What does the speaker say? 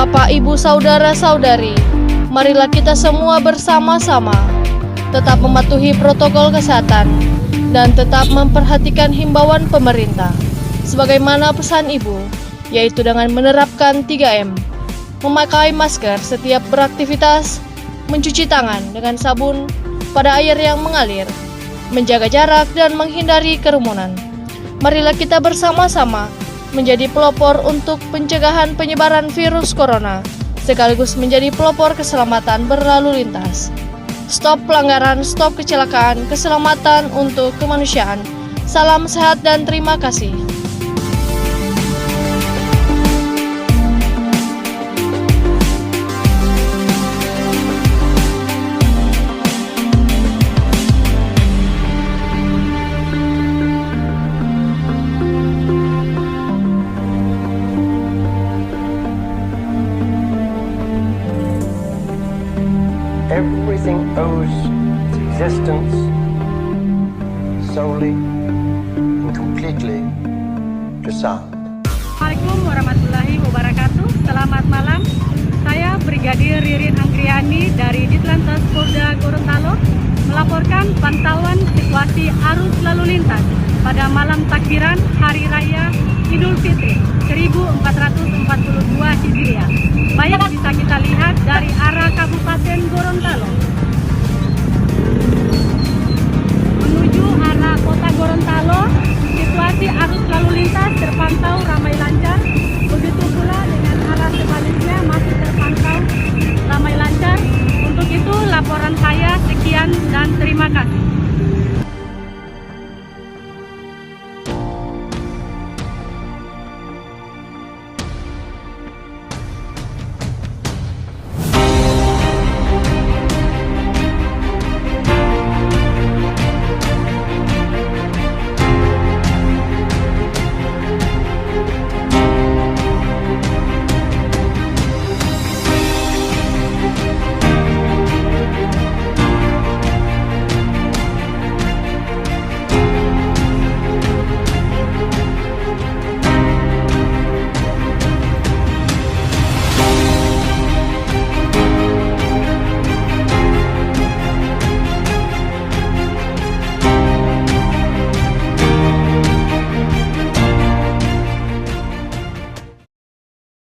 Bapak, Ibu, Saudara-saudari, marilah kita semua bersama-sama tetap mematuhi protokol kesehatan dan tetap memperhatikan himbauan pemerintah. Sebagaimana pesan Ibu, yaitu dengan menerapkan 3M, memakai masker setiap beraktivitas, mencuci tangan dengan sabun pada air yang mengalir, menjaga jarak dan menghindari kerumunan. Marilah kita bersama-sama menjadi pelopor untuk pencegahan penyebaran virus corona, sekaligus menjadi pelopor keselamatan berlalu lintas. Stop pelanggaran, stop kecelakaan, keselamatan untuk kemanusiaan. Salam sehat dan terima kasih. Everything owes its existence solely and completely to sound. Assalamualaikum warahmatullahi wabarakatuh. Selamat malam. Saya Brigadir Ririn Anggriani dari Ditlantas Polda Gorontalo melaporkan pantauan situasi arus lalu lintas pada malam takbiran Hari Raya Idul Fitri 1442 Hijriah. Baik bisa kita lihat dari arah Kabupaten Gorontalo menuju arah Kota Gorontalo, situasi arus lalu lintas terpantau ramai lancar. Begitu pula dengan arah sebaliknya masih terpantau ramai lancar. Untuk itu laporan saya sekian dan terima kasih.